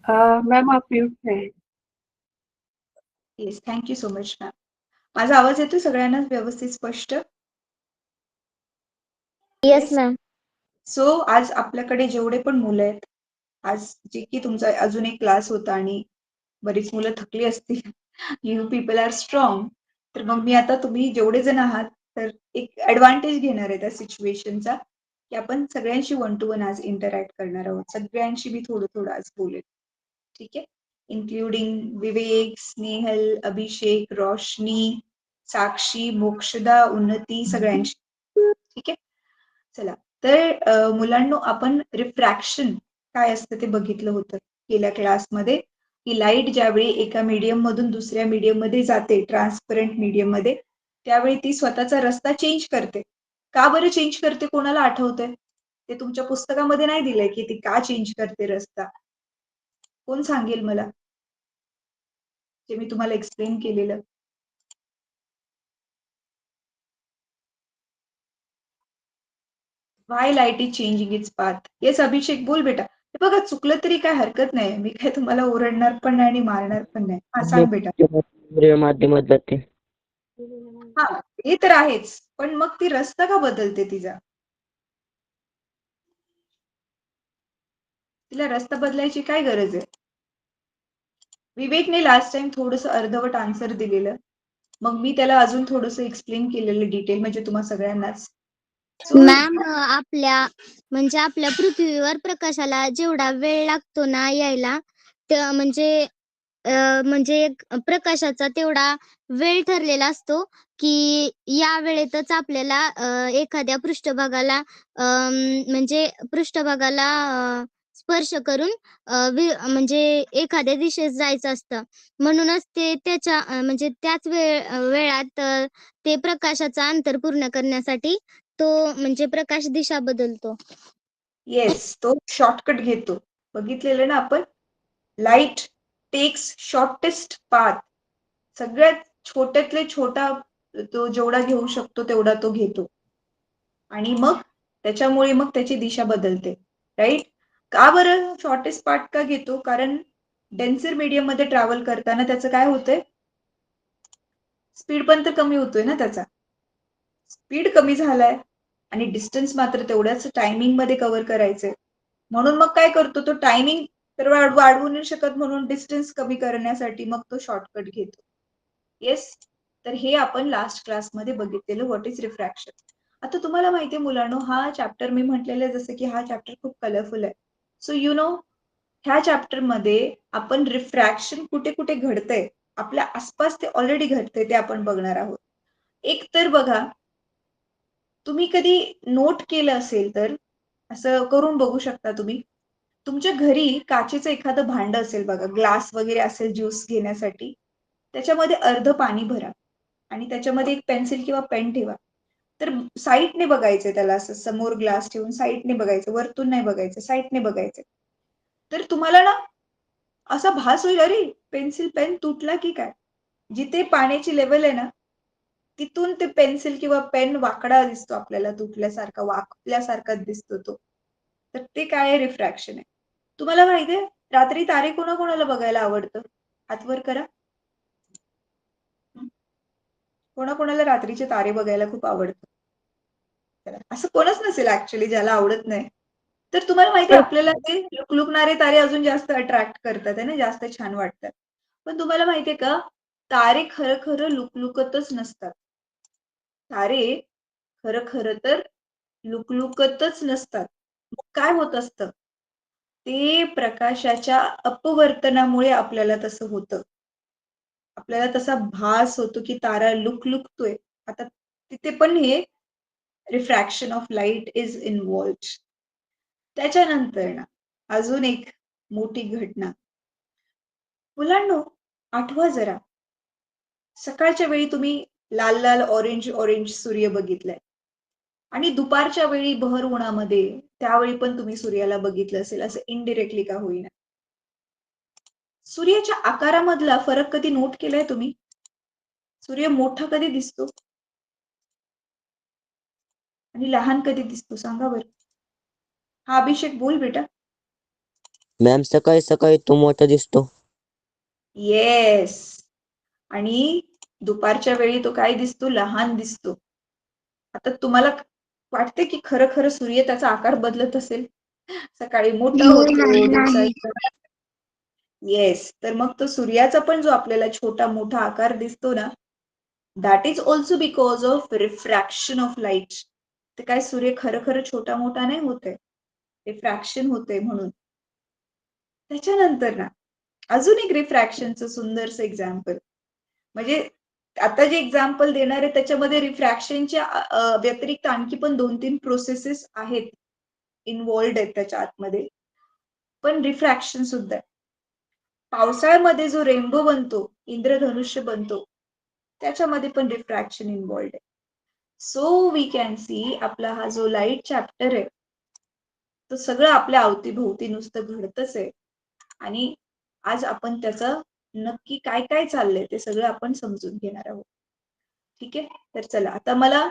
Ma'am आप mute है। Yes, thank you so much ma'am. माझा आवाज येतोय सगळ्यांना व्यवस्थित स्पष्ट? Yes ma'am. सो आज आपल्याकडे जेवढे पण मुलं आहेत, आज जे की तुमचा अजून एक क्लास होता आणि बरीच मुलं थकली असतील. You people are strong. तर मग मी आता तुम्ही जेवढे जण आहात तर एक ऍडव्हान्टेज घेणार आहे त्या सिच्युएशनचा, की आपण सगळ्यांशी वन टू वन आज इंटरॅक्ट करणार आहोत. सगळ्यांशी मी थोडं थोडं आज बोलेन. ठीक आहे, इन्क्लुडिंग विवेक, स्नेहल, अभिषेक, रोशनी, साक्षी, मोक्षदा, उन्नती, सगळ्यांशी. ठीक आहे, चला. तर मुलांनो, आपण रिफ्रॅक्शन काय असतं ते बघितलं होतं गेल्या क्लासमध्ये, की लाईट ज्यावेळी एका मीडियम मधून दुसऱ्या मीडियम मध्ये जाते, ट्रान्सपरंट मीडियम मध्ये, त्यावेळी ती स्वतःचा रस्ता चेंज करते. का बरं चेंज करते, कोणाला आठवतंय? ते तुमच्या पुस्तकामध्ये नाही दिलंय की ती का चेंज करते रस्ता. कोण सांगेल मला, जे मी तुम्हाला एक्सप्लेन केलेलं? Why light is changing its path. Yes Abhishek, बोल बेटा. हे बघा, चुकलं तरी काय हरकत नाही, मी काय तुम्हाला ओरडणार पण नाही आणि मारणार पण नाही. हा, सांग बेटा. माध्यमात जाते. हा, हे तर आहेच, पण मग ती रस्ता का बदलते तिचा? तिला रस्ता बदलायची काय गरज आहे? विवेकने लास्ट टाइम थोडंसं अर्धवट आन्सर दिलेलं, मग मी त्याला अजून थोडंसं एक्सप्लेन केलेलं डिटेल, म्हणजे तुम्हा सगळ्यांनाच. मॅम, आपल्या पृथ्वीवर प्रकाशाला जेवढा वेळ लागतो ना यायला, म्हणजे प्रकाशाचा तेवढा वेळ ठरलेला असतो, की या वेळेतच आपल्याला एखाद्या पृष्ठभागाला स्पर्श करून म्हणजे एखाद्या दिशेस जायचं असतं. म्हणूनच ते त्याच वेळात ते प्रकाशाचा अंतर पूर्ण करण्यासाठी तो प्रकाश दिशा बदलतो. येस, तो शॉर्टकट घेतो. बघितलेलं ना आपण, लाईट टेक्स शॉर्टेस्ट पाथ. सगळ्यात छोट्यातले छोटा तो जेवढा घेऊ शकतो तेवढा तो घेतो, आणि मग त्याच्यामुळे मग त्याची दिशा बदलते. राईट? का बरं शॉर्टेस्ट पाथ का घेतो? कारण डेन्सर मीडियम मध्ये ट्रॅव्हल करताना त्याचं काय होतंय, स्पीड पण तर कमी होतोय ना त्याचा. स्पीड कमी झालाय आणि डिस्टन्स मात्र तेवढ्याच टायमिंग मध्ये कव्हर करायचंय. म्हणून मग काय करतो तो, टायमिंग तर वाढवू नाही शकत, म्हणून डिस्टन्स कमी करण्यासाठी मग तो शॉर्टकट घेतो. येस, तर हे आपण लास्ट क्लासमध्ये बघितलेलं व्हॉट इज रिफ्रॅक्शन. आता तुम्हाला माहितीये मुलांनो, हा चॅप्टर मी म्हटलेलं जसं की हा चॅप्टर खूप कलरफुल आहे. सो यु नो, ह्या चॅप्टर मध्ये आपण रिफ्रॅक्शन कुठे कुठे घडतंय, आपल्या आसपास ते ऑलरेडी घडतंय ते आपण बघणार आहोत. एक तर बघा, तुम्ही कधी नोट केलं असेल तर असं करून बघू शकता तुम्ही. तुमच्या घरी काचेचं एखादं भांड असेल बघा, ग्लास वगैरे असेल ज्यूस घेण्यासाठी, त्याच्यामध्ये अर्ध पाणी भरा आणि त्याच्यामध्ये एक पेन्सिल किंवा पेन ठेवा. तर साईडने बघायचं त्याला, असं समोर ग्लास ठेवून साईडने बघायचं, वरतून नाही बघायचं, साईडने बघायचं. तर तुम्हाला ना असा भास होईल, अरे पेन्सिल पेन तुटला की काय. जिथे पाण्याची लेवल आहे ना, तिथून ते पेन्सिल किंवा पेन वाकडा दिसतो आपल्याला, तुटल्यासारखा, वाकल्यासारखा दिसतो तो. तर ते काय आहे, रिफ्रॅक्शन आहे. तुम्हाला माहितीये, रात्री तारे कोणाकोणाला बघायला आवडतं? हात वर करा. कोणाकोणाला रात्रीचे तारे बघायला खूप आवडतं? असं कोणच नसेल ऍक्च्युली ज्याला आवडत नाही. तर तुम्हाला माहितीये, आपल्याला ते लुकलुकणारे तारे अजून जास्त अट्रॅक्ट करतात आहे ना, जास्त छान वाटतात. पण तुम्हाला माहितीये का, तारे खरं खरं लुकलुकतच नसतात. तारे खरं खरं तर लुकलुकतच नसतात. मग काय होत असतं, ते प्रकाशाच्या अपवर्तनामुळे आपल्याला तसं होतं. आपल्याला तसा भास होतो की तारा लुकलुकतोय. आता तिथे पण हे refraction of light is involved. त्याच्यानंतर ना अजून एक मोठी घटना. मुलांनो, आठवा जरा, सकाळच्या वेळी तुम्ही लाल लाल ऑरेंज ऑरेंज सूर्य बघितलाय, आणि दुपारच्या वेळी भर उन्हामध्ये त्यावेळी पण तुम्ही सूर्याला बघितलं असेल, असं इनडिरेक्टली का होईना. सूर्याच्या आकारामधला फरक कधी नोट केलाय तुम्ही? सूर्य मोठा कधी दिसतो आणि लहान कधी दिसतो, सांगा बरं. हा अभिषेक, बोल बेटा. मॅम सकाळी सकाळी तो मोठा दिसतो. येस. आणि दुपारच्या वेळी तो काय दिसतो? लहान दिसतो. आता तुम्हाला वाटते की खरं खरं सूर्य त्याचा आकार बदलत असेल? सकाळी मोठा होतो, दिवसाचा येस. तर मग तो सूर्याचा पण जो आपल्याला छोटा मोठा आकार दिसतो ना, that is also because of refraction of light. ते काय सूर्य खरं खरं छोटा मोठा नाही होते, रिफ्रॅक्शन होते म्हणून. त्याच्यानंतर ना अजून एक रिफ्रॅक्शनचं सुंदरसं एक्झाम्पल, म्हणजे आता जे एक्झाम्पल देणार आहे त्याच्यामध्ये रिफ्रॅक्शनच्या व्यतिरिक्त आणखी पण 2-3 प्रोसेसेस आहेत, इन्व्हॉल्व्ड आहेत त्याच्या आतमध्ये. पण रिफ्रॅक्शन सुद्धा आहे. पावसाळ्यामध्ये जो रेनबो बनतो, इंद्रधनुष्य बनतो, त्याच्यामध्ये पण रिफ्रॅक्शन इन्व्हॉल्व्ड आहे. सो वी कॅन सी आपला हा जो लाईट चॅप्टर आहे, तो सगळं आपल्या अवतीभोवती नुसतं घडतच आहे. आणि आज आपण त्याचं नक्की काय काय चाललंय ते सगळं आपण समजून घेणार आहोत. ठीक आहे. तर चला आता मला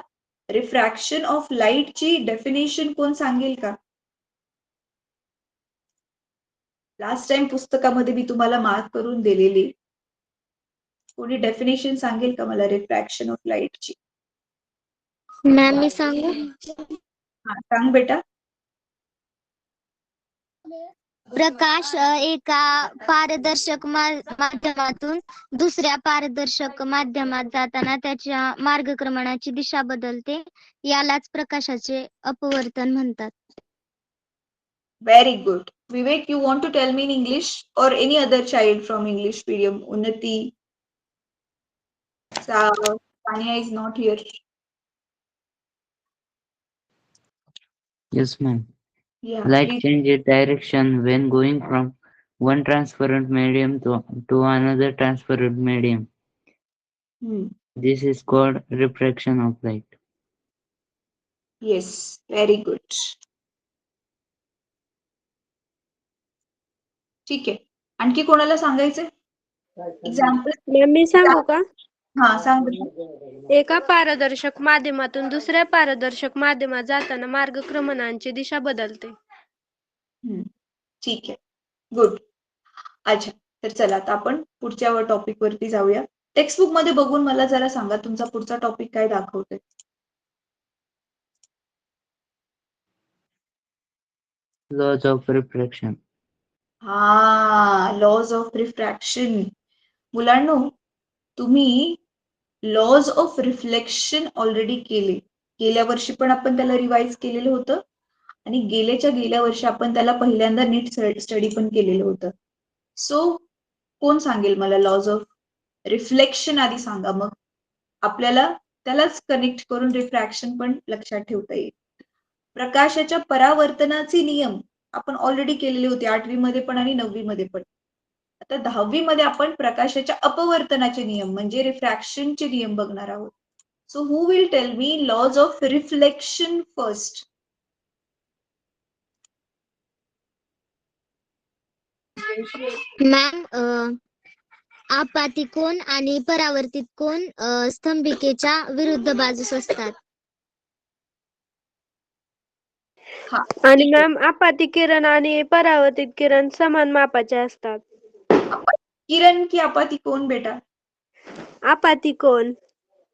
रिफ्रॅक्शन ऑफ लाईटची डेफिनेशन कोण सांगेल का? लास्ट टाइम पुस्तकामध्ये मी तुम्हाला मार्क करून दिलेली. कोणी डेफिनेशन सांगेल का मला रिफ्रॅक्शन ऑफ लाईटची? मॅम मी सांगू? हा सांग बेटा. प्रकाश एका पारदर्शक माध्यमातून दुसऱ्या पारदर्शक माध्यमात जाताना त्याच्या मार्गक्रमणाची दिशा बदलते. यालाच प्रकाशाचे अपवर्तन म्हणतात. Very good. Vivek, you want to tell me in English or any other child from English medium? Unnati, Tanya is not here. Yes, ma'am. Yeah, Light please. changes direction when going from one transparent medium to another transparent medium. This is called refraction of light. Yes, very good. ठीक आहे. आणखी कोणाला सांगायचं? Example. Ma'am मी सांगू का? हा सांग बेटा. एका पारदर्शक माध्यमातून दुसऱ्या पारदर्शक माध्यमात जाताना मार्गक्रमणाची दिशा बदलते. ठीक आहे. गुड. अच्छा. तर चला आता आपण पुढच्या टॉपिक वरती जाऊया. टेक्स्टबुक मध्ये बघून मला जरा सांगा तुमचा पुढचा टॉपिक काय दाखवतोय? Laws of refraction. हा, लॉज ऑफ रिफ्रॅक्शन. मुलांनो, तुम्ही लॉज ऑफ रिफ्लेक्शन ऑलरेडी केले. गेल्या वर्षी पण आपण त्याला रिवाइज केलेलं होतं आणि गेल्या वर्षी आपण त्याला पहिल्यांदा नीट स्टडी पण केलेलं होतं. सो कोण सांगेल मला लॉज ऑफ रिफ्लेक्शन आधी सांगा, मग आपल्याला त्यालाच कनेक्ट करून रिफ्रॅक्शन पण लक्षात ठेवता येईल. प्रकाशाच्या परावर्तनाचे नियम आपण ऑलरेडी केलेले होते 8वी मध्ये पण आणि 9वी मध्ये पण. आता 10वी मध्ये आपण प्रकाशाच्या अपवर्तनाचे नियम म्हणजे रिफ्रॅक्शनचे नियम बघणार आहोत. So who will tell me laws of reflection first? Ma'am आपाती कोन आणि परावर्तित कोन स्तंभिकेच्या विरुद्ध बाजूस असतात. आणि मॅम आपाती किरण आणि परावर्तित किरण समान मापाचे असतात. किरण की आपाती कोन बेटा? आपाती कोन.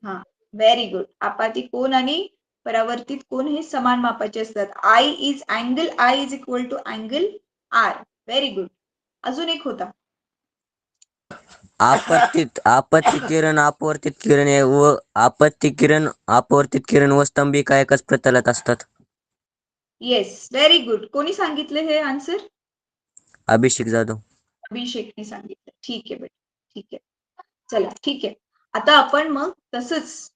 हा, व्हेरी गुड. आपाती कोन आणि परावर्तित कोन हे समान मापाचे असतात. I is equal to angle R. Very good. अजून एक होता. आपत्ती किरण अपवर्तित किरण व स्तंभिका एकाच प्रतलात असतात. Yes, very good. कोणी सांगितले हे आन्सर? अभिषेक जाधव. अभिषेकने सांगितलं. ठीक आहे बेटा, ठीक आहे. चला, ठीक आहे. आता आपण मग तसंच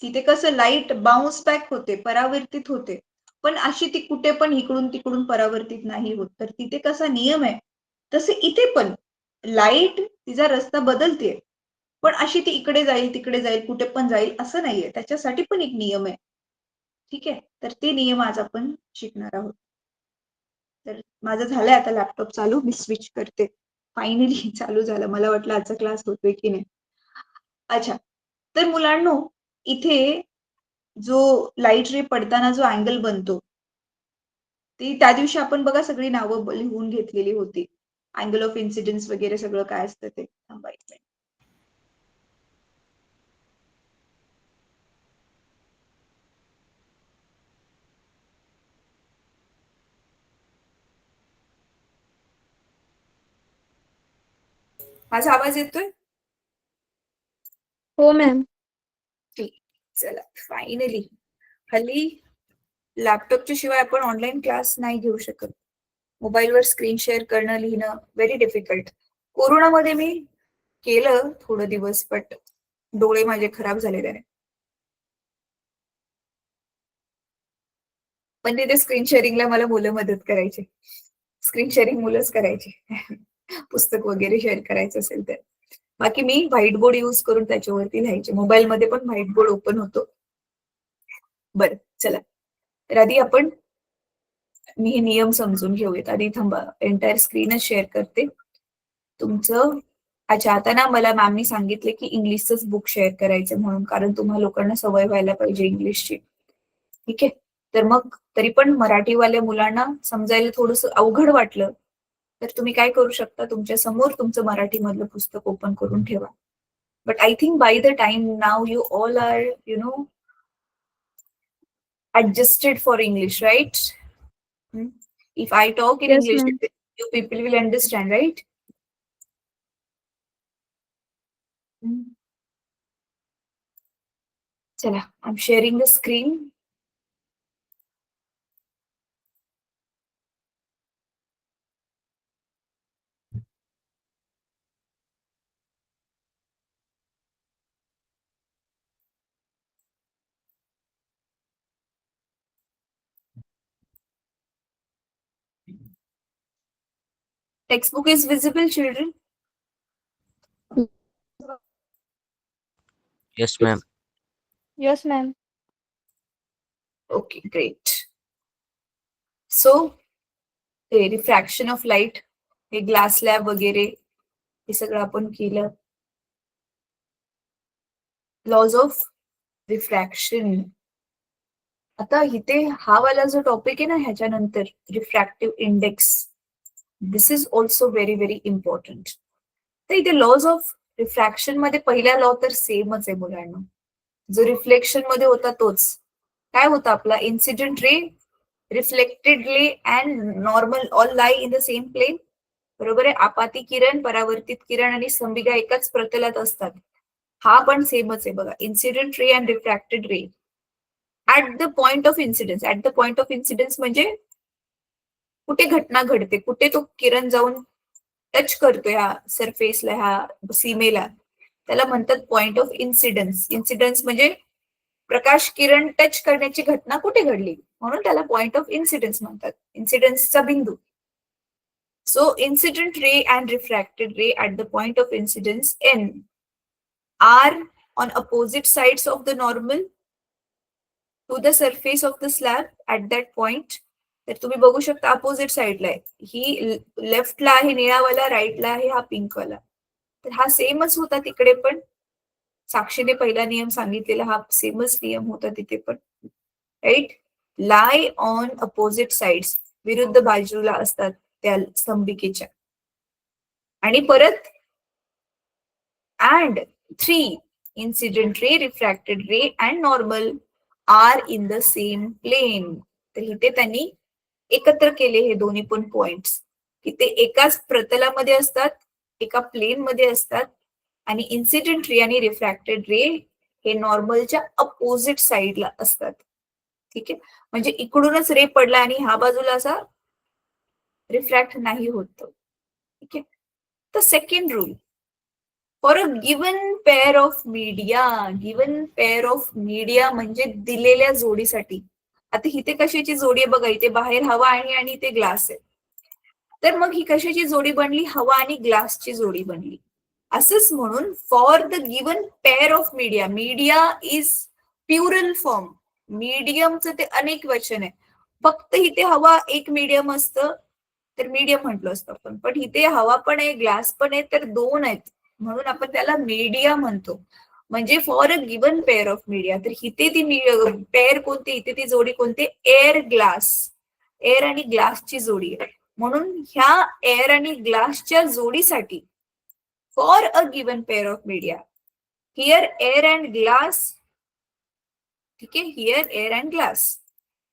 तिथे कसं लाईट बाउन्स बॅक होते, परावर्तित होते, पण अशी ती कुठे पण इकडून तिकडून परावर्तित नाही होत. तर तिथे कसा नियम आहे तसे इथे पण लाईट तिचा रस्ता बदलते, पण अशी ती इकडे जाईल तिकडे जाईल कुठे पण जाईल असं नाहीये. त्याच्यासाठी पण एक नियम आहे. ठीक आहे. तर ते नियम आज आपण शिकणार आहोत. तर माझं झालंय आता लॅपटॉप चालू, मी स्विच करते. फायनली चालू झालं. मला वाटलं आजचा क्लास होतोय की नाही. अच्छा. तर मुलांनो, इथे जो लाईट रे पडताना जो अँगल बनतो ती त्या दिवशी आपण बघा सगळी नावं लिहून घेतलेली होती. अँगल ऑफ इन्सिडेन्स वगैरे सगळं काय असतं ते. थांबा एक मिनिट. माझा आवाज येतोय? हो मॅम. ठीक. चला फायनली हल्ली लॅपटॉपच्या शिवाय आपण ऑनलाईन क्लास नाही घेऊ शकत. मोबाईलवर स्क्रीन शेअर करणं, लिहिणं व्हेरी डिफिकल्ट. कोरोनामध्ये मी केलं थोडं दिवस, बट डोळे माझे खराब झाले त्याने. पण तिथे स्क्रीन शेअरिंगला मला मुलं मदत करायची. स्क्रीन शेअरिंग मुलंच करायची. पुस्तक वगैरे शेअर करायचं असेल तर. बाकी मी व्हाईट बोर्ड यूज करून त्याच्यावरती लिहायचे. मोबाईलमध्ये पण व्हाईट बोर्ड ओपन होतो. बरं चला, तर आधी आपण मी हे नियम समजून घेऊयात. आधी थांबा, एंटायर स्क्रीनच शेअर करते तुमचं. अच्छा, आता ना मला मॅमनी सांगितले की इंग्लिशच बुक शेअर करायचं म्हणून, कारण तुम्हा लोकांना सवय व्हायला पाहिजे इंग्लिशची. ठीक आहे, तर मग तरी पण मराठीवाल्या मुलांना समजायला थोडस अवघड वाटलं तर तुम्ही काय करू शकता, तुमच्या समोर तुमचं मराठी मधलं पुस्तक ओपन करून ठेवा. But I think by the time now you all are adjusted for English, right? If I talk in Yes, English, ma'am. you people will understand, right? Chala, I'm sharing the screen. Textbook is visible, children? Yes, ma'am. Yes, ma'am. Okay, great. So, the refraction of light, हे glass lab वगैरे हे सगळं आपण केलं. Laws of refraction. आता इथे हा वाला जो टॉपिक आहे ना ह्याच्यानंतर, refractive index, this is also very very important. तर इथे लॉज ऑफ रिफ्रॅक्शन मध्ये पहिला लॉ तर सेमच आहे मुलांना, जो रिफ्लेक्शन मध्ये होता तोच. काय होता आपला, incident ray, reflected ray and normal all lie in the same plane. बरोबर आहे. आपाती किरण, परावर्तित किरण आणि संविगा एकाच प्रतलात असतात. हा पण सेमच आहे बघा, incident ray and refracted ray at the point of incidence. At the point of incidence म्हणजे कुठे घटना घडते, कुठे तो किरण जाऊन टच करतो ह्या सरफेसला, ह्या सीमेला, त्याला म्हणतात पॉइंट ऑफ इन्सिडन्स. इन्सिडन्स म्हणजे प्रकाश किरण टच करण्याची घटना कुठे घडली, म्हणून त्याला पॉइंट ऑफ इन्सिडन्स म्हणतात, इन्सिडन्सचा बिंदू. So incident ray and refracted ray at the point of incidence and are on opposite sides of the normal to the surface of the slab at that point. तर तुम्ही बघू शकता opposite साइडला आहे, ही लेफ्टला आहे निळावाला, राईटला आहे हा पिंकवाला. तर हा सेमच होता तिकडे पण, साक्षीने पहिला नियम सांगितलेला हा सेमच नियम होता तिथे पण, right. Lie on opposite sides, विरुद्ध बाजूला असतात त्या स्तंभिकेच्या. आणि परत and 3 incident ray, refracted ray and normal are in the same plane. तर इथे त्यांनी एकत्र केले हे दोन्ही पण पॉइंट्स, की ते एकाच प्रतलामध्ये असतात, एका प्लेन मध्ये असतात. आणि इन्सिडेंट रे आणि रिफ्रॅक्टेड रे हे नॉर्मलच्या अपोजिट साइडला असतात. ठीक आहे, म्हणजे इकडूनच रे पडला आणि ह्या बाजूला असा रिफ्रॅक्ट नाही होत. ठीक आहे. तर second rule, for a given pair of media. Given pair of media म्हणजे दिलेल्या जोडीसाठी. आता इथे कशाची जोडी आहे बघा, इथे बाहेर हवा आहे आणि इथे ग्लास आहे. तर मग ही कशाची जोडी बनली, हवा आणि ग्लासची जोडी बनली. असंच म्हणून for the given pair of media, media is plural form, मीडियमचं ते अनेक वचन आहे. फक्त इथे हवा एक मीडियम असतं तर मीडियम म्हटलं असतं आपण, पण इथे हवा पण आहे ग्लास पण आहे, तर दोन आहेत म्हणून आपण त्याला मीडिया म्हणतो. म्हणजे for a given pair of media, तर इथे ती पेअर कोणती, इथे ती जोडी कोणती, एअर ग्लास. एअर आणि ग्लासची जोडी आहे. म्हणून ह्या एअर आणि ग्लासच्या जोडीसाठी for a given pair of media, here air and glass, ठीक आहे, here air and glass,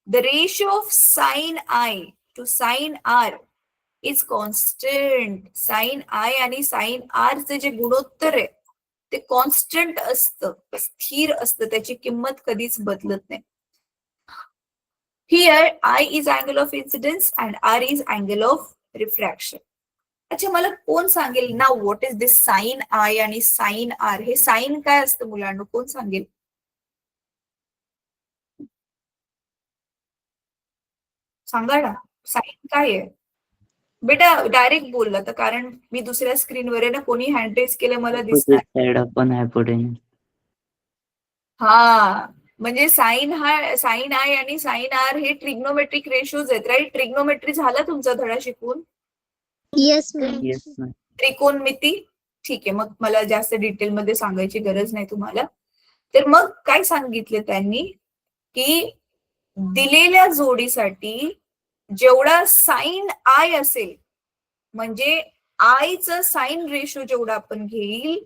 the ratio of sine i to sine r is constant. Sine i आणि साइन आर चे जे गुणोत्तर आहे ते कॉन्स्टंट असतं, स्थिर असतं, त्याची किंमत कधीच बदलत नाही. Here I is angle of incidence and R is angle of refraction. अच्छा, मला कोण सांगेल ना what is this sine i आणि साइन आर? हे साइन काय असतं मुलांना, कोण सांगेल? सांगा ना, साइन काय आहे बेटा? डायरेक्ट बोलला तर, कारण मी दुसऱ्या स्क्रीनवर आहे ना, कोणी हँड रेज केलं मला दिसत. Side upon hypotenuse. हा, म्हणजे साइन आय आणि साइन आर हे ट्रिग्नोमेट्रिक रेशोज आहेत, राईट? ट्रिग्नोमेट्री झाला तुमचा धडा शिकून? Yes ma'am. Yes ma'am. त्रिकोणमिती, ठीक आहे, मग मला जास्त डिटेल मध्ये सांगायची गरज नाही तुम्हाला. तर मग काय सांगितलं त्यांनी की दिलेल्या जोडीसाठी जेवढा साइन आय असेल, म्हणजे आयचं साइन रेशो जेवढा आपण घेईल,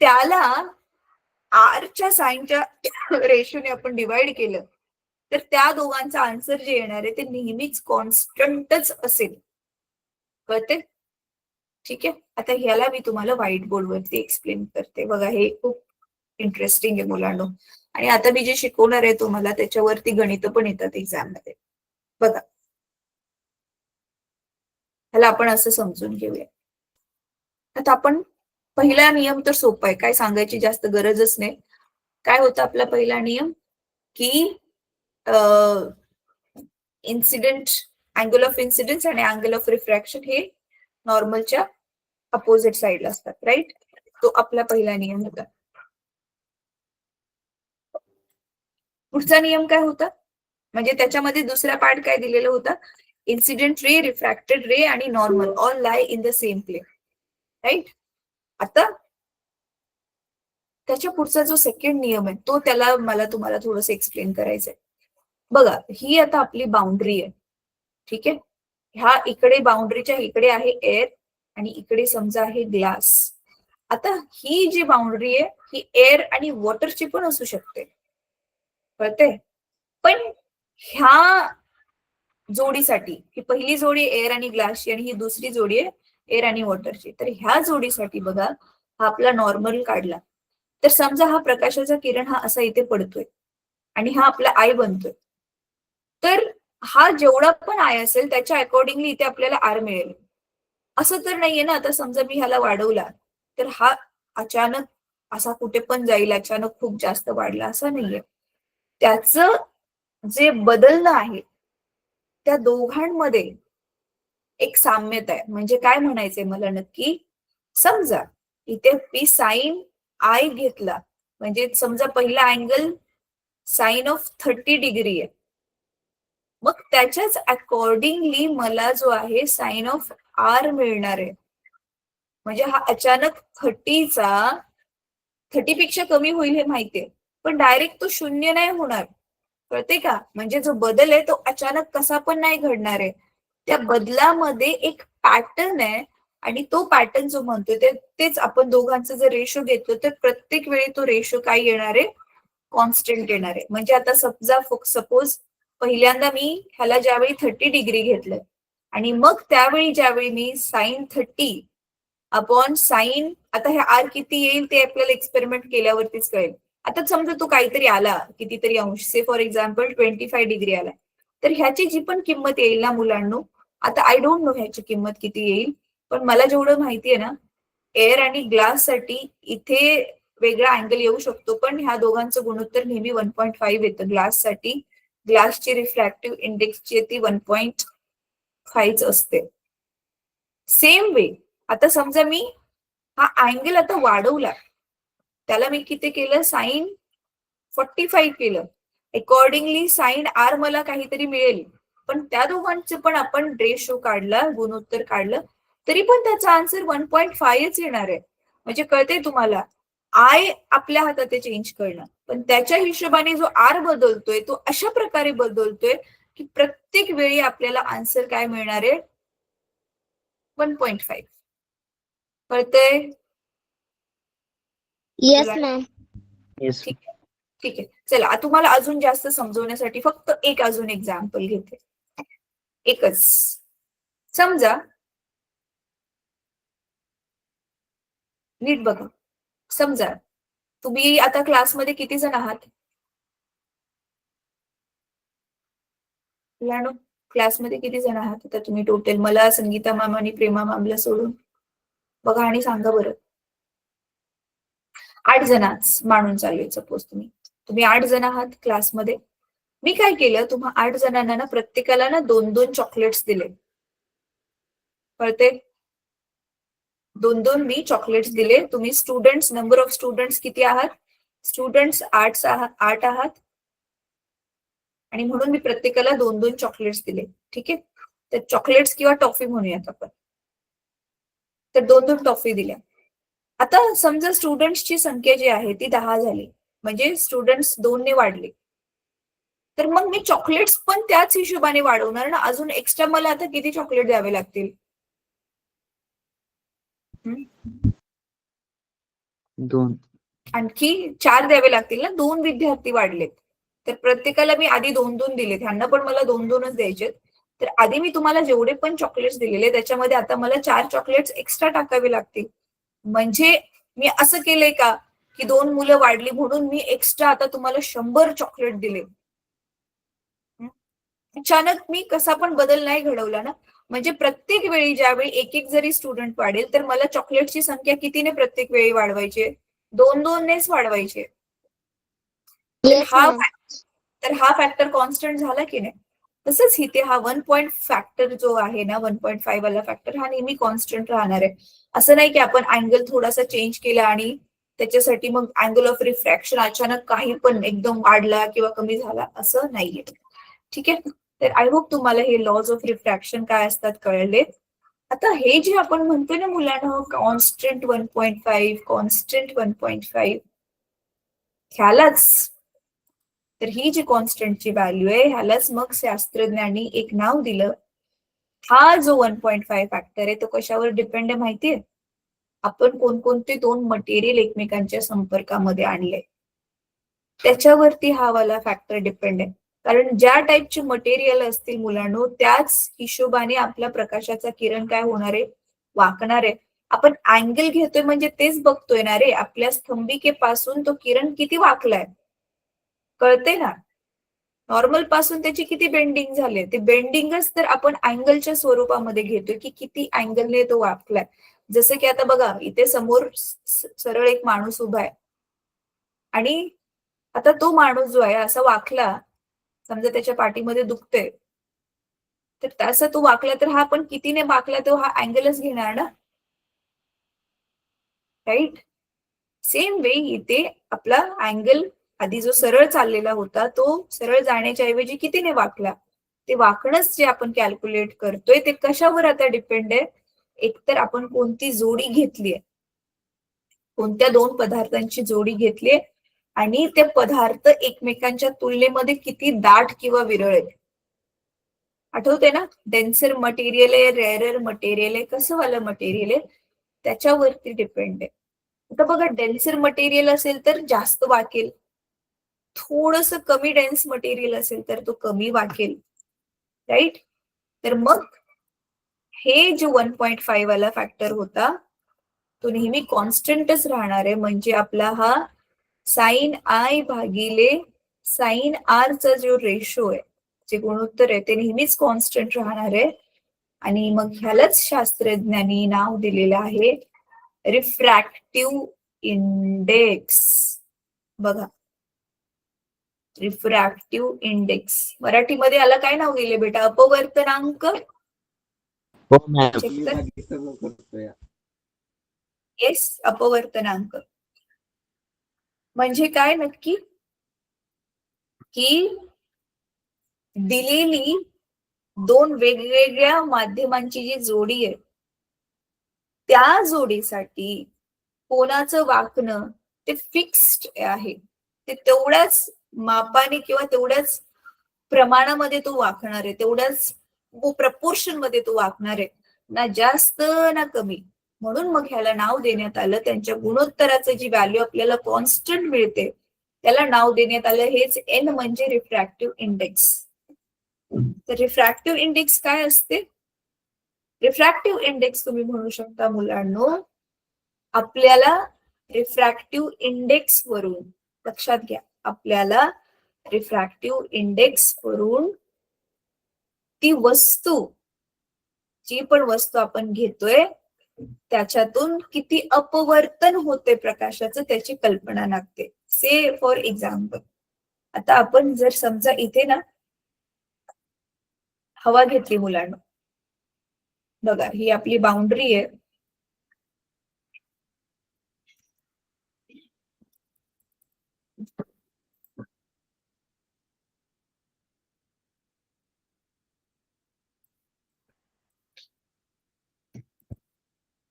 त्याला आरच्या साइनच्या रेशोने आपण डिवाइड केलं तर त्या दोघांचा आन्सर जे येणार आहे ते नेहमीच कॉन्स्टंटच असेल. कळते? ठीक आहे. आता ह्याला मी तुम्हाला व्हाईट बोर्ड वरती एक्सप्लेन करते. बघा, हे खूप इंटरेस्टिंग आहे मुलांनो. आणि आता मी जे शिकवणार आहे तुम्हाला त्याच्यावरती गणित पण येतात एक्झाम मध्ये. बघा, ह्याला आपण असं समजून घेऊया. आता आपण पहिला नियम तर सोपा आहे, काय सांगायची जास्त गरजच नाही. काय होता आपला पहिला नियम की इन्सिडेंट, अँगल ऑफ इन्सिडेंस आणि अँगल ऑफ रिफ्रॅक्शन हे नॉर्मलच्या अपोजिट साइडला असतात, राईट? तो आपला पहिला नियम होता. पुढचा नियम काय होता, म्हणजे त्याच्यामध्ये दुसरा पार्ट काय दिलेला होता? इन्सिडेंट रे, रिफ्रॅक्टेड रे आणि normal all lie in the same plane, right? आता त्याच्या पुढचा जो सेकंड नियम आहे तो त्याला मला तुम्हाला थोडंसं एक्सप्लेन करायचंय. बघा, ही आता आपली बाउंड्री आहे, ठीक आहे? ह्या इकडे बाउंड्रीच्या इकडे आहे एअर आणि इकडे समजा आहे ग्लास. आता ही जी बाउंड्री आहे ही एअर आणि वॉटरची पण असू शकते, कळते? पण ह्या जोडीसाठी, ही पहिली जोडी एअर आणि ग्लासची आणि ही दुसरी जोडी आहे एअर आणि वॉटरची, तर ह्या जोडीसाठी बघा, हा आपला नॉर्मल काढला तर समजा हा प्रकाशाचा किरण हा असा इथे पडतोय आणि हा आपला आय बनतोय, तर हा जेवढा पण आय असेल त्याच्या अकॉर्डिंगली इथे आपल्याला आर मिळेल. असं तर नाहीये ना, आता समजा मी ह्याला वाढवला तर हा अचानक असा कुठे पण जाईल, अचानक खूप जास्त वाढला, असं नाहीये. त्याचं जे बदलणं आहे त्या दोघांमध्ये एक साम्यता आहे. म्हणजे काय म्हणायचंय मला नक्की, समजा इथे मी साइन आय घेतला, म्हणजे समजा पहिला अँगल साइन ऑफ 30 डिग्री आहे, मग त्याच्याच अकॉर्डिंगली मला जो आहे साइन ऑफ आर मिळणार आहे. म्हणजे हा अचानक 30 पेक्षा कमी होईल हे माहितीये, पण डायरेक्ट तो 0 नाही होणार, कळते का? म्हणजे जो बदल आहे तो अचानक कसा पण नाही घडणार आहे. त्या बदलामध्ये एक पॅटर्न आहे आणि तो पॅटर्न जो म्हणतोय तेच आपण दोघांचं जर रेशो घेतलं तर प्रत्येक वेळी तो रेशो काय येणार आहे? कॉन्स्टंट येणार आहे. म्हणजे आता सपोज पहिल्यांदा मी ह्याला ज्यावेळी 30 डिग्री घेतलं आणि मग त्यावेळी ज्यावेळी मी साइन 30 अपॉन साइन, आता हे आर किती येईल ते आपल्याला एक्सपेरिमेंट केल्यावरतीच कळेल. आता समजा तो काहीतरी आला कितीतरी अंश, से फॉर एक्झाम्पल 25 डिग्री आला, तर ह्याची जी पण किंमत येईल ना मुलांनो, आता आय डोंट नो ह्याची किंमत किती येईल, पण मला जेवढं माहितीये ना, एअर आणि ग्लास साठी इथे वेगळा अँगल येऊ शकतो, पण ह्या दोघांचं गुणोत्तर नेहमी 1.5 येतं. ग्लाससाठी ग्लासची रिफ्रॅक्टिव्ह इंडेक्सची ती 1.5 असते. सेम वे आता समजा मी हा अँगल आता वाढवला, त्याला मी किती केलं? साइन 45 केलं. अकॉर्डिंगली साइन आर मला काहीतरी मिळेल, पण त्या दोघांचं पण आपण रेशो काढला, गुणोत्तर काढलं, तरी पण त्याचा आन्सर 1.5च येणार आहे. म्हणजे कळते तुम्हाला, आय आपल्या हातात चेंज करणं, पण त्याच्या हिशोबाने जो आर बदलतोय तो अशा प्रकारे बदलतोय की प्रत्येक वेळी आपल्याला आन्सर काय मिळणार आहे? 1.5. कळतंय? Yes ma'am. Yes. ठीक आहे, ठीक आहे. चला तुम्हाला अजून जास्त समजवण्यासाठी फक्त एक अजून एक्झाम्पल घेते. एकच. समजा नीट बघा. समजा तुम्ही आता क्लासमध्ये किती जण आहात? मुलांनो, क्लासमध्ये किती जण आहात आता तुम्ही टोटल? मला, संगीता मॅम आणि प्रेमा मॅमला सोडून बघा आणि सांगा बरं. 8 जणांच मानून चालू सपोज तुम्ही 8 जण आहात क्लासमध्ये. मी काय केलं, तुम्हा 8 जणांना ना प्रत्येकाला ना 2-2 चॉकलेट्स दिले. कळते? 2-2 मी चॉकलेट्स दिले. तुम्ही स्टुडंट्स, नंबर ऑफ स्टुडंट्स किती आहात? स्टुडंट्स 8 आहात आणि म्हणून मी प्रत्येकाला 2-2 चॉकलेट्स दिले. ठीक आहे, तर चॉकलेट्स किंवा टॉफी म्हणूयात आपण. तर 2-2 टॉफी दिल्या. आता समजा स्टुडंट्सची संख्या जी आहे ती 10 झाली, म्हणजे स्टुडंट्स 2 ने वाढले. तर मग मी चॉकलेट्स पण त्याच हिशोबाने वाढवणार ना. अजून एक्स्ट्रा मला आता किती चॉकलेट द्यावे लागतील? 2. आणखी 4 द्यावे लागतील ना. 2 विद्यार्थी वाढलेत, तर प्रत्येकाला मी आधी 2-2 दिले. त्यांना पण मला 2-2च द्यायचे. तर आधी मी तुम्हाला जेवढे पण चॉकलेट्स दिलेले त्याच्यामध्ये आता मला 4 चॉकलेट्स एक्स्ट्रा टाकावे लागतील. म्हणजे मी असं केलंय का की 2 मुलं वाढली म्हणून मी एक्स्ट्रा आता तुम्हाला 100 चॉकलेट दिले. अचानक मी कसा पण बदल नाही घडवला ना. म्हणजे प्रत्येक वेळी ज्यावेळी एक जरी स्टुडंट वाढेल तर मला चॉकलेटची संख्या कितीने प्रत्येक वेळी वाढवायची? 2-2 नेच वाढवायचे. तर हा फॅक्टर कॉन्स्टंट झाला की नाही? तसंच इथे हा 1 फॅक्टर जो आहे ना, 1.5 वाला फॅक्टर हा नेहमी कॉन्स्टंट राहणार आहे. असं नाही की आपण अँगल थोडासा चेंज केला आणि त्याच्यासाठी मग अँगल ऑफ रिफ्रॅक्शन अचानक काही पण एकदम वाढला किंवा कमी झाला, असं नाहीये. ठीक आहे, तर आय होप तुम्हाला हे लॉज ऑफ रिफ्रॅक्शन काय असतात कळले. आता हे जे आपण म्हणतोय ना मुलांना, कॉन्स्टंट 1.5, कॉन्स्टंट 1.5, ह्यालाच, तर ही जी कॉन्स्टंटची व्हॅल्यू आहे ह्यालाच मग शास्त्रज्ञांनी एक नाव दिलं. हा जो 1.5 फॅक्टर आहे तो कशावर डिपेंड आहे माहितीये? आपण कोणकोणते 2 मटेरियल एकमेकांच्या संपर्कामध्ये आणले त्याच्यावरती हा वाला फॅक्टर डिपेंड आहे. कारण ज्या टाईपचे मटेरियल असतील मुलांनो, त्याच हिशोबाने आपल्या प्रकाशाचा किरण काय होणार आहे? वाकणार आहे. आपण अँगल घेतोय म्हणजे तेच बघतोय ना रे, आपल्या स्तंभिकेपासून तो किरण किती वाकलाय, कळते ना? नॉर्मल पासून त्याची किती बेंडिंग झाले, ते बेंडिंगच तर आपण अँगलच्या स्वरूपामध्ये घेतोय की किती अँगलने तो वाकलाय. जसं की आता बघा, इथे समोर सरळ एक माणूस उभा आहे आणि आता तो माणूस जो आहे असा वाकला, समजा त्याच्या पाठीमध्ये दुखते, तर तसा तो वाकला तर हा पण कितीने वाकला तो हा अँगलच घेणार ना, राईट? सेम वे इथे आपला अँगल आधी जो सरळ चाललेला होता तो सरळ जाण्याच्या ऐवजी कितीने वाकला, ते वाकणंच जे आपण कॅल्क्युलेट करतोय ते कशावर आता डिपेंड आहे? एकतर आपण कोणती जोडी घेतलीये, कोणत्या 2 पदार्थांची जोडी घेतलीये आणि ते पदार्थ एकमेकांच्या तुलनेमध्ये किती दाट किंवा विरळ आहेत. आठवते ना? डेन्सर मटेरियल आहे, रेअरर मटेरियल आहे, कसं वालं मटेरियल आहे त्याच्यावरती डिपेंड आहे. आता बघा, डेन्सर मटेरियल असेल तर जास्त वाकेल, थोडस कमी डेन्स मटेरियल असेल तर तो कमी वाकेल, राईट? तर मग हे जो 1.5 वाला फॅक्टर होता तो नेहमी कॉन्स्टंटच राहणार आहे. म्हणजे आपला हा साइन आय भागिले साइन आर चा जो रेशो आहे, जे गुणोत्तर आहे ते नेहमीच कॉन्स्टंट राहणार आहे. आणि मग ह्यालाच शास्त्रज्ञांनी नाव दिलेलं आहे रिफ्रॅक्टिव्ह इंडेक्स. बघा, रिफ्रॅक्टिव्ह इंडेक्स मराठीमध्ये याला काय नाव दिले बेटा? अपवर्तनांक. हो मॅम. येस, अपवर्तनांक. म्हणजे काय नक्की? की दिलेली 2 वेगवेगळ्या माध्यमांची जी जोडी आहे त्या जोडीसाठी कोणाचं वाकणं ते फिक्स्ड आहे, ते तेवढ्याच मापाने किंवा तेवढ्याच प्रमाणामध्ये तो वाकणार आहे, तेवढ्याच प्रपोर्शन मध्ये तो वाकणार आहे, ना जास्त ना कमी. म्हणून मग ह्याला नाव देण्यात आलं, त्यांच्या गुणोत्तराचं जी व्हॅल्यू आपल्याला कॉन्स्टंट मिळते त्याला नाव देण्यात आलं, हेच एन म्हणजे रिफ्रॅक्टिव्ह इंडेक्स. तर रिफ्रॅक्टिव्ह इंडेक्स काय असते? रिफ्रॅक्टिव्ह इंडेक्स तुम्ही म्हणू शकता मुलांनो, आपल्याला रिफ्रॅक्टिव्ह इंडेक्स वरून, लक्षात घ्या, आपल्याला रिफ्रॅक्टिव्ह इंडेक्स वरून ती वस्तू, जी पण वस्तू आपण घेतोय त्याच्यातून किती अपवर्तन होते प्रकाशाचं त्याची कल्पना लागते. से फॉर एक्झाम्पल, आता आपण जर समजा इथे ना हवा घेतली मुलांना, बघा ही आपली बाउंड्री आहे,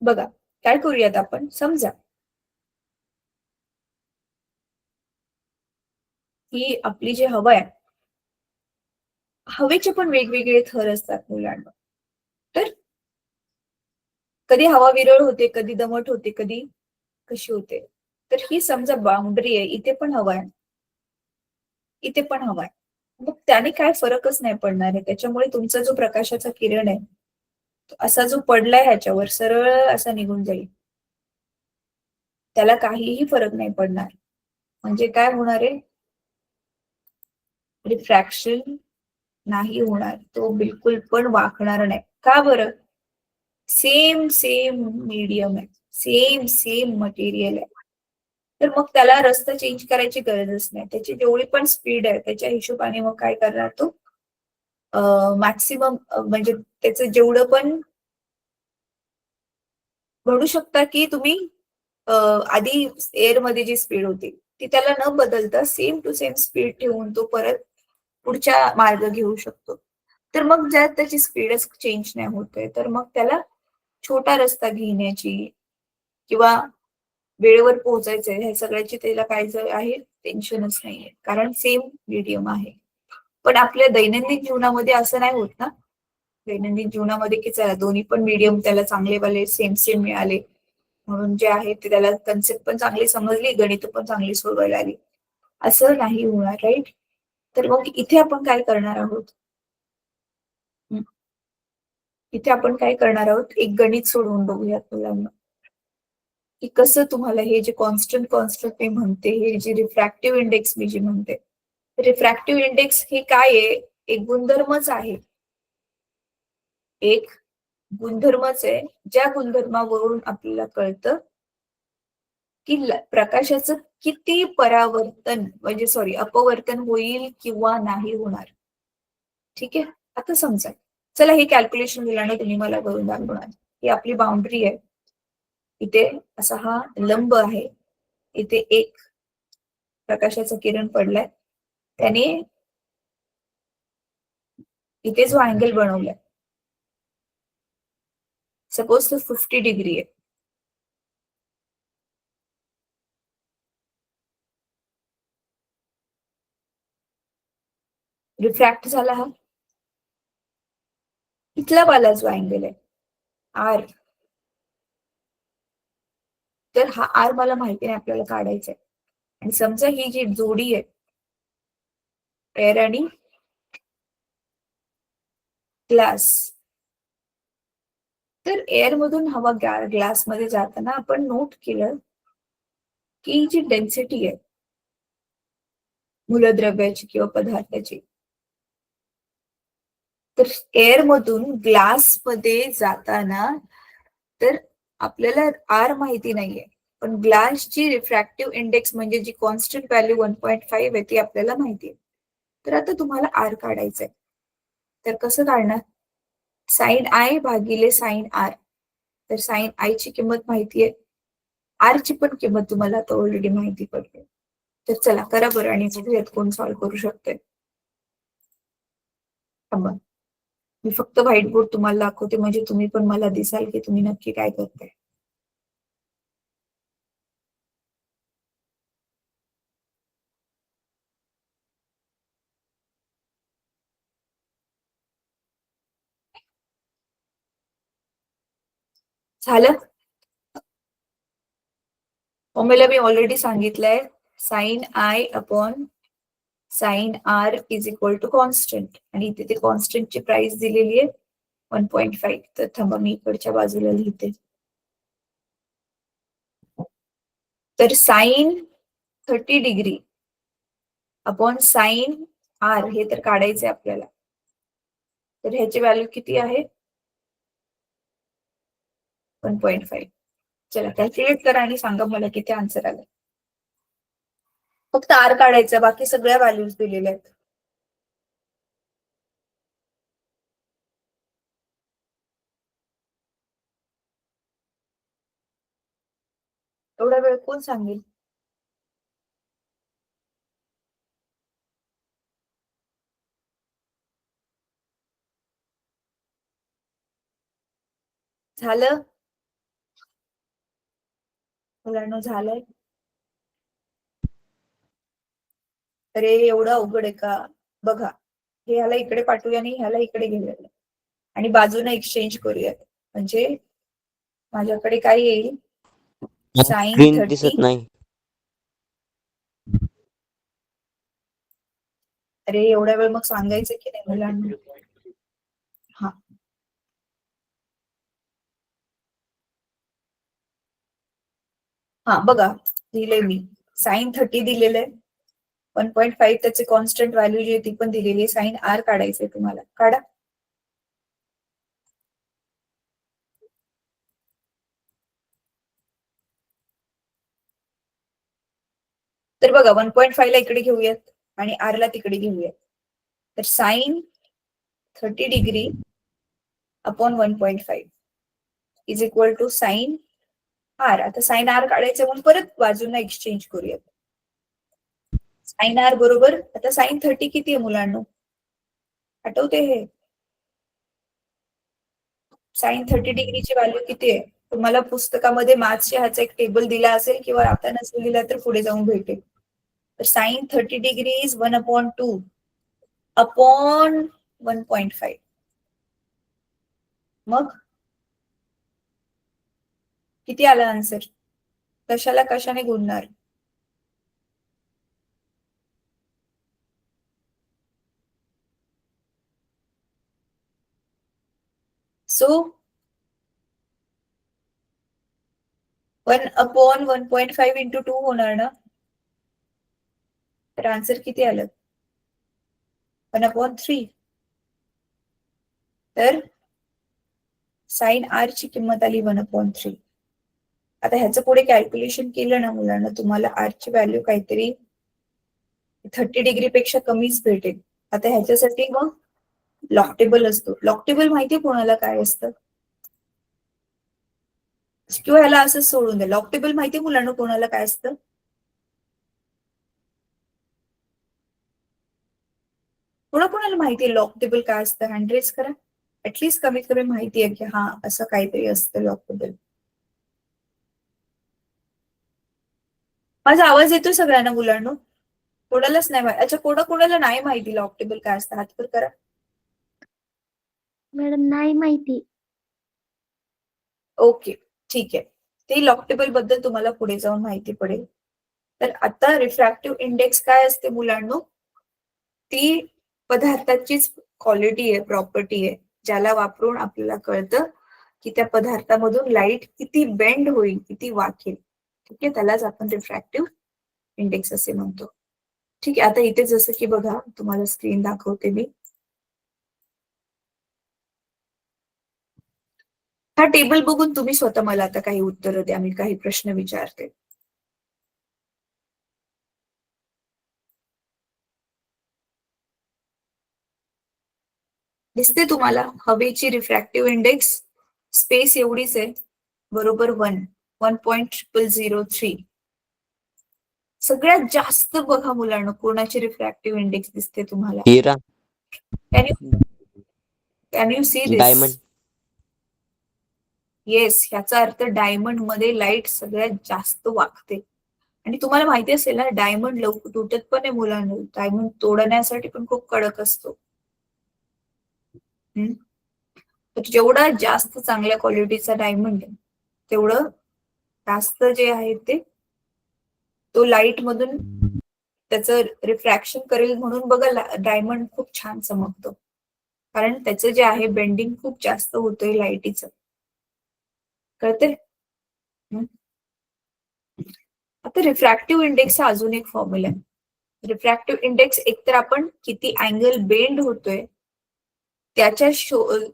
बघा काय करूयात आपण, समजा ही आपली जी हवा आहे, हवेचे पण वेगवेगळे थर असतात मुलांना. तर कधी हवा विरळ होते, कधी दमट होते, कधी कशी होते. तर ही समजा बाउंड्री आहे, इथे पण हवा आहे, इथे पण हवा आहे, मग त्याने काय फरकच नाही पडणार आहे. त्याच्यामुळे तुमचा जो प्रकाशाचा किरण आहे असा जो पडलाय ह्याच्यावर सरळ असा निघून जाईल, त्याला काहीही फरक नाही पडणार. म्हणजे काय होणार आहे? रिफ्रॅक्शन नाही होणार, तो बिलकुल पण वाकणार नाही. का बरं? सेम सेम मीडियम आहे, सेम सेम मटेरियल आहे. तर मग त्याला रस्ता चेंज करायची गरजच नाही. त्याची जेवढी पण स्पीड आहे त्याच्या हिशोबाने मग काय करणार तो मॅक्सिमम, म्हणजे त्याचं जेवढं पण म्हणू शकता की तुम्ही आधी एअर मध्ये जी स्पीड होती ती त्याला न बदलता सेम टू सेम स्पीड ठेवून तो परत पुढच्या मार्ग घेऊ शकतो. तर मग ज्यात त्याची स्पीडच चेंज नाही होते, तर मग त्याला छोटा रस्ता घेण्याची किंवा वेळेवर पोहोचायचंय ह्या सगळ्याची त्याला काय आहे टेन्शनच नाहीये, कारण सेम मीडियम आहे. पण आपल्या दैनंदिन जीवनामध्ये असं नाही होत ना. दैनंदिन जीवनामध्ये की चला दोन्ही पण मीडियम त्याला चांगलेवाले सेम सेम मिळाले म्हणून जे आहे ते त्याला कन्सेप्ट पण चांगली समजली, गणित पण चांगली सोडवायला आली, असं नाही होणार, राईट? तर मग इथे आपण काय करणार आहोत, इथे आपण काय करणार आहोत, एक गणित सोडवून बघूयात मुलांना, की कसं तुम्हाला हे जे कॉन्स्टंट कॉन्स्टंट मी म्हणते, हे जे रिफ्रॅक्टिव्ह इंडेक्स मी जे म्हणते, रिफ्रॅक्टिव्ह इंडेक्स हे काय आहे? एक गुणधर्मच आहे, एक गुणधर्मच आहे, ज्या गुणधर्मावरून आपल्याला कळतं की प्रकाशाचं किती परावर्तन म्हणजे सॉरी अपवर्तन होईल किंवा नाही होणार. ठीक आहे, आता समजा चला हे कॅल्क्युलेशन मुलांना तुम्ही मला करून दाखवणार. ही आपली बाउंड्री आहे, इथे असा हा लंब आहे, इथे एक प्रकाशाचं किरण पडलाय, त्याने इथे जो अँगल बनवलाय सपोज तो 50 डिग्री आहे. रिफ्रॅक्ट झाला हा इथला वाला जो अँगल आहे आर, तर हा आर मला माहिती नाही, आपल्याला काढायचा आहे. आणि समजा ही जी जोडी आहे एअर आणि ग्लास, तर एअर मधून हवा ग्लास मध्ये जाताना आपण नोट केलं की जी डेन्सिटी आहे मूलद्रव्याची किंवा पदार्थाची, तर एअर मधून ग्लास मध्ये जाताना तर आपल्याला आर माहिती नाहीये, पण ग्लासची रिफ्रॅक्टिव्ह इंडेक्स म्हणजे जी कॉन्स्टंट व्हॅल्यू 1.5 आहे ती आपल्याला माहिती आहे. तर आता तुम्हाला आर काढायचंय, तर कसं काढणार? साइन आय भागिले साइन आर. तर साइन आय ची किंमत माहिती आहे, आर ची पण किंमत तुम्हाला आता ऑलरेडी माहिती पडते. तर चला करा बरं आणि बघूयात कोण सॉल्व्ह करू शकते. मी फक्त व्हाईट बोर्ड तुम्हाला दाखवते म्हणजे तुम्ही पण मला दिसाल की तुम्ही नक्की काय करताय. झालं. फॉर्म्युला मी ऑलरेडी सांगितलंय, sine i upon sine r is equal to constant, आणि इथे ते कॉन्स्टंटची प्राइस दिलेली आहे 1.5. तर थांबा मी इकडच्या बाजूला लिहिते. तर sine 30 degree upon sine r हे तर काढायचंय आपल्याला. तर ह्याची व्हॅल्यू किती आहे? 1.5. चला कॅल्क्युलेट करा आणि सांगा मला किती आन्सर आला. फक्त आर काढायचं, बाकी सगळ्या व्हॅल्यूज दिलेल्या आहेत. एवढा वेळ कोण सांगेल? झालं मुलांना? झालंय? अरे एवढं अवघड आहे का? बघा, हे ह्याला इकडे पाठवूया आणि ह्याला इकडे घेऊया आणि बाजूने एक्सचेंज करूया. म्हणजे माझ्याकडे काय येईल? Sine screen 30. दिसत नाही. अरे एवढा वेळ मग सांगायचं की नाही मुलांना? हा हा बघा, दिले मी साइन 30 दिलेलं आहे, 1.5 त्याचे कॉन्स्टंट व्हॅल्यू जी आहे ती पण दिलेली आहे. साइन आर काढायचंय तुम्हाला, काढा. तर बघा 1.5 ला इकडे घेऊयात आणि आर ला तिकडे घेऊयात. तर sine 30 degree upon 1.5 is equal to sine r. आता साइन आर काढायचं म्हणून परत बाजूला एक्सचेंज करूयात. साइन आर बरोबर, आता साइन 30 किती आहे मुलांना? आठवते हे? साइन 30 डिग्रीची व्हॅल्यू किती आहे? तुम्हाला पुस्तकामध्ये मॅथ्सच्या ह्याचा एक टेबल दिला असेल किंवा आता नसेल दिला तर पुढे जाऊन भेटेल. तर साइन 30 डिग्री इज 1/2 अपॉन 1.5. मग किती आला आन्सर? कशाला कशाने गुणणार? सो 1/1.5 इंटू 2 होणार ना? तर आन्सर किती आलं? 1/3. तर साइन आर ची किंमत आली 1/3. आता ह्याचं पुढे कॅल्क्युलेशन केलं ना मुलांना, तुम्हाला आर ची व्हॅल्यू काहीतरी 30 डिग्री पेक्षा कमीच भेटेल. आता ह्याच्यासाठी मग लॉग टेबल असतो. लॉग टेबल माहितीये कोणाला काय असतं? किंवा ह्याला असंच सोडून द्या. लॉग टेबल माहितीये मुलांना कोणाला काय असतं? कोणाला माहितीये लॉग टेबल काय असतं? हँड रेज करा. ऍटलीस्ट कमीत कमी माहिती आहे की हा असं काहीतरी असतं लॉग टेबल. माझा आवाज येतोय सगळ्यांना मुलांना? कोणालाच नाही माहिती? अच्छा, कोणाला नाही माहिती लॉग टेबल काय असतं? हात वर करा. मॅडम नाही माहिती. ओके, ठीक आहे. ते लॉग टेबल बद्दल तुम्हाला पुढे जाऊन माहिती पडेल. तर आता रिफ्रॅक्टिव्ह इंडेक्स काय असते मुलांना? ती पदार्थाचीच क्वालिटी आहे, प्रॉपर्टी आहे, ज्याला वापरून आपल्याला कळतं की त्या पदार्थामधून लाईट किती बेंड होईल, किती वाकेल. ठीक आहे, त्यालाच आपण रिफ्रॅक्टिव्ह इंडेक्स असे म्हणतो. ठीक आहे, आता इथे जसं की बघा, तुम्हाला स्क्रीन दाखवते मी. हा टेबल बघून तुम्ही स्वतः मला आता काही उत्तरं द्या, मी काही प्रश्न विचारते. दिसते तुम्हाला? हवेची रिफ्रॅक्टिव्ह इंडेक्स स्पेस एवढीच आहे, बरोबर 1.003. सगळ्यात जास्त बघा मुलांना कोणाची रिफ्रॅक्टिव्ह इंडेक्स दिसते तुम्हाला? हिरा. Can you see this? Diamond. Yes, ह्याचा अर्थ डायमंड मध्ये लाईट सगळ्यात जास्त वाकते. आणि तुम्हाला माहिती असेल ना, डायमंड लवकर तुटत पण आहे मुलांना. डायमंड तोडण्यासाठी पण खूप कडक असतो. तर जेवढा जास्त चांगल्या क्वालिटीचा डायमंड आहे तेवढं जास्त जे आहे ते तो लाईट मधून त्याचं रिफ्रॅक्शन करेल, म्हणून बघा डायमंड खूप छान चमकतो, कारण त्याचं जे आहे बेंडिंग खूप जास्त होतंय लाईटीचं. कळते? आता रिफ्रॅक्टिव्ह इंडेक्सचा अजून एक फॉर्म्युला आहे. रिफ्रॅक्टिव्ह इंडेक्स एकतर आपण किती अँगल बेंड होतोय त्याच्या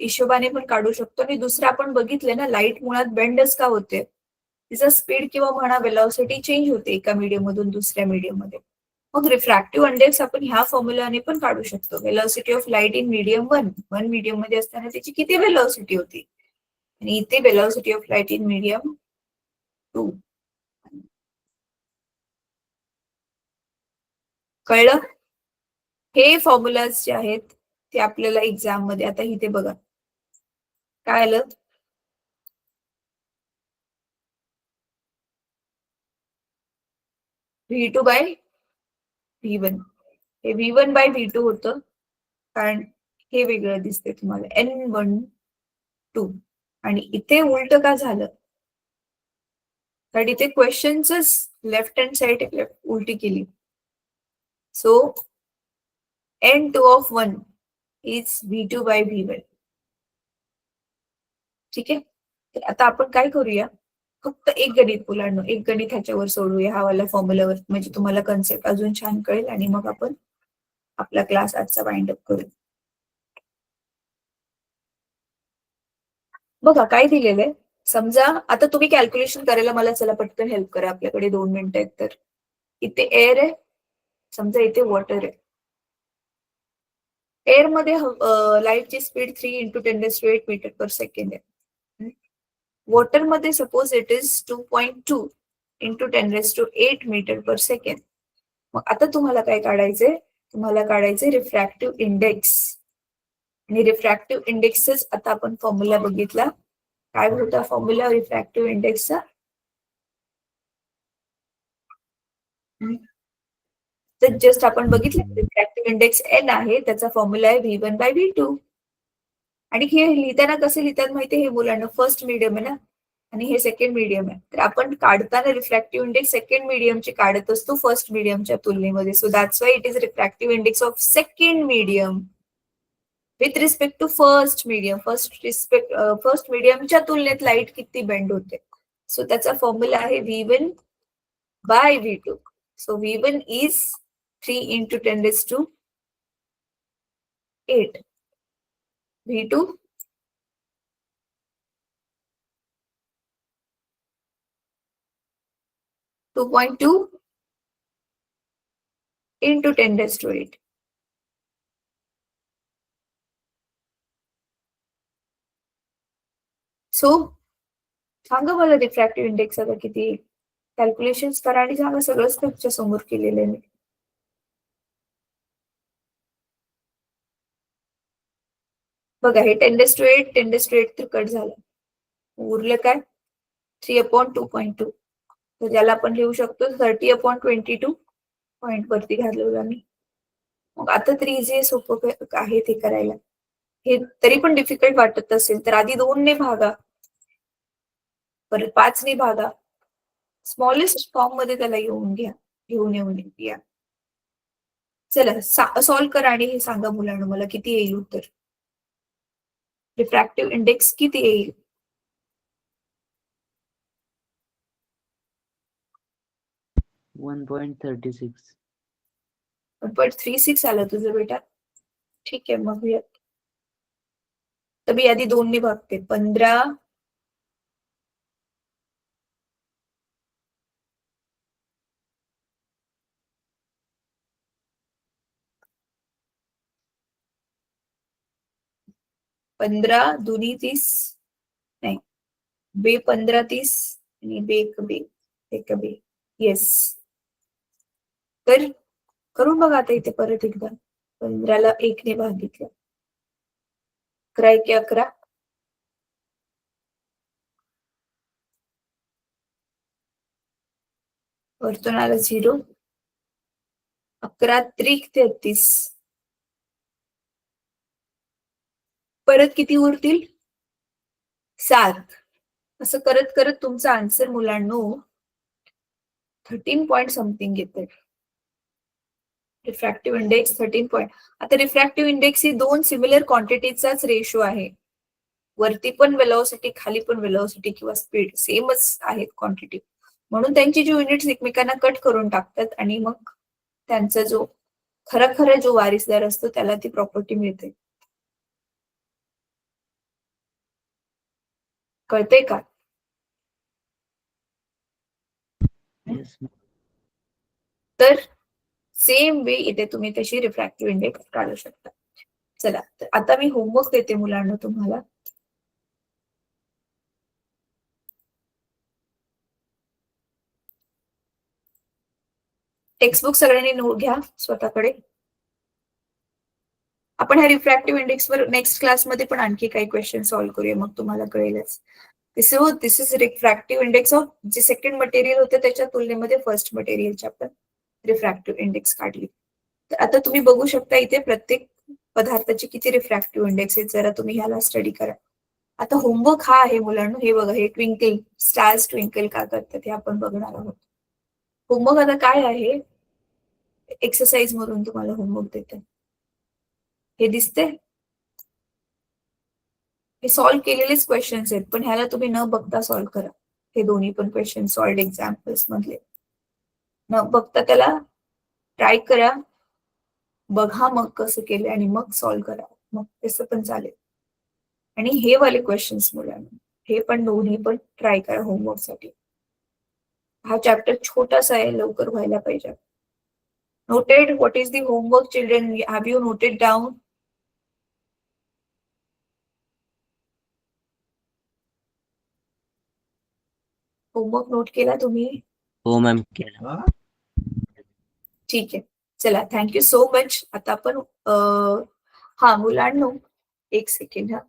हिशोबाने पण काढू शकतो, आणि दुसरं आपण बघितलं ना, लाईट मुळात बेंडच का होते, तिचा स्पीड किंवा म्हणा वेलॉसिटी चेंज होते एका मीडियम मधून दुसऱ्या मीडियम मध्ये. मग रिफ्रॅक्टिव्ह इंडेक्स आपण ह्या फॉर्म्युलाने पण काढू शकतो. Velocity of light in medium 1 medium मध्ये असताना त्याची किती वेलॉसिटी होती, आणि इथे velocity of light in medium 2. कळलं? हे फॉर्म्युलाज जे आहेत ते आपल्याला एक्झाम मध्ये, आता इथे बघा काय आलं, V2 बाय V1. हे V1 बाय V2 होतं, कारण हे वेगळं दिसते तुम्हाला N12, आणि इथे उलट का झालं, कारण इथे क्वेश्चनच लेफ्ट हँड साइड उलटी केली. So N2 of 1 is V2 by V1. ठीक आहे. तर आता आपण काय करूया, फक्त एक गणित मुलांना, एक गणित ह्याच्यावर सोडूया, हा वाला फॉर्म्युलावर, म्हणजे तुम्हाला कन्सेप्ट अजून छान कळेल, आणि मग आपण आपला क्लास आजचा वाइंड अप करू. बघा काय दिलेलं आहे, समजा आता तुम्ही कॅल्क्युलेशन करायला मला चला पटकन हेल्प करा, आपल्याकडे 2 मिनिटं आहेत. तर इथे एअर आहे, समजा इथे वॉटर आहे. एअर मध्ये लाईटची स्पीड 3 × 10⁸ मीटर पर सेकंड आहे. वॉटर मध्ये suppose it is 2.2 × 10⁸ metre per second. मग आता तुम्हाला काय काढायचंय, तुम्हाला काढायचंय रिफ्रॅक्टिव्ह इंडेक्स, आणि रिफ्रॅक्टिव्ह इंडेक्सच आता आपण फॉर्म्युला बघितला. काय होता फॉर्म्युला रिफ्रॅक्टिव्ह इंडेक्सचा, तर जस्ट आपण बघितलं रिफ्रॅक्टिव्ह इंडेक्स N आहे, त्याचा फॉर्म्युला आहे V1 बाय V2. आणि हे लिहिताना कसं लिहितात माहिती, हे मुलांना फर्स्ट मीडियम आहे ना, आणि हे सेकंड मीडियम आहे, तर आपण काढताना रिफ्रॅक्टिव्ह इंडेक्स सेकंड मीडियमचे काढत असतो फर्स्ट मीडियमच्या तुलनेमध्ये. So that's why it is refractive index of second medium with respect to first medium. First मीडियमच्या तुलनेत लाईट किती बेंड होते. सो त्याचा फॉर्म्युला आहे V1 bye V2. So V1 is 3 × 10⁸. V2 2.2 × 10⁸. So सांगा मला रिफ्रॅक्टिव्ह इंडेक्स आता किती, कॅल्क्युलेशन करा आणि सांगा. सगळंच तुमच्या समोर केलेलं आहे मी. बघा हे 10⁸, 10⁸ तर कट झालं, उरलं काय 3/2.2. तर ज्याला आपण लिहू शकतो 30/22 पॉइंट वरती घालवलं आम्ही. मग आता तर इझी सोपं आहे ते करायला. हे तरी पण डिफिकल्ट वाटत असेल तर आधी 2 ने भागा, परत 5 ने भागा, स्मॉलेस्ट फॉर्म मध्ये त्याला घेऊन येऊन या. चला सॉल्व्ह करा आणि हे सांगा मुलांना मला किती येईल उत्तर. रिफ्रॅक्टिव्ह इंडेक्स किती येईल. 1.36. 1.36 आलं तुझं बेटा. ठीक आहे, मग तर मी आधी 2 ने भागते. 15 2 30 नाही, बे 15 30 आणि बे येस. तर करून बघा आता इथे परत एकदा. 15ला 1 ने भागितलं, 11 × 11, वरतून आलं 0, 11 त्रिक 33, परत किती उरतील 7. असं करत करत तुमचा आन्सर मुलांनो 13 पॉइंट समथिंग येते. Refractive index 13 point. आता रिफ्रॅक्टिव्ह इंडेक्स ही दोन सिमिलर क्वांटिटीचाच रेशो आहे. वरती पण वेलॉसिटी, खाली पण वेलॉसिटी किंवा स्पीड सेमच आहेत क्वांटिटी, म्हणून त्यांची जी युनिट्स एकमेकांना कट करून टाकतात आणि मग त्यांचा जो खरा जो वारिसदार असतो त्याला ती प्रॉपर्टी मिळते. कळते का? Yes, ma'am. तर सेम वे इथे तुम्ही तशी रिफ्रॅक्टिव्ह इंडेक्स काढू शकता. चला, तर आता मी होमवर्क देते मुलांना तुम्हाला. टेक्स्टबुक सगळ्यांनी नोट घ्या स्वतःकडे. आपण ह्या रिफ्रॅक्टिव्ह इंडेक्सवर नेक्स्ट क्लासमध्ये पण आणखी काही क्वेश्चन सॉल्व्ह करूया, मग तुम्हाला कळेलच. दिस इज रिफ्रॅक्टिव्ह इंडेक्स ऑफ जे सेकंड मटेरियल होते त्याच्या तुलनेमध्ये फर्स्ट मटेरियलची आपण रिफ्रॅक्टिव्ह इंडेक्स काढली. तर आता तुम्ही बघू शकता इथे प्रत्येक पदार्थाची किती रिफ्रॅक्टिव्ह इंडेक्स आहेत, जरा तुम्ही ह्याला स्टडी करा. आता होमवर्क हा आहे मुलांना, हे बघा, हे ट्विंकल स्टार्स ट्विंकल का करतात हे आपण बघणार आहोत. होमवर्क आता काय आहे, एक्सरसाइज मधून तुम्हाला होमवर्क देते. हे दिसते, हे सॉल्व्ह केलेलेच क्वेश्चन्स आहेत, पण ह्याला तुम्ही न बघता सॉल्व्ह करा. हे दोन्ही पण क्वेश्चन सॉल्व्ड एक्झाम्पल्स मधले न बघता त्याला ट्राय करा, बघा मग कसं केलं आणि मग सॉल्व्ह करा, मग तसं पण चालेल. आणि हे वाले क्वेश्चन्स मुलांना हे पण दोन्ही पण ट्राय करा होमवर्क साठी. हा चॅप्टर छोटासा आहे, लवकर व्हायला पाहिजे. Noted what is the homework children? Have you noted down? Homework note केला तुम्ही? हो मॅम, केला. ठीक आहे, चला, थँक्यू सो मच. आता आपण हा मुलांनो एक सेकंड, हा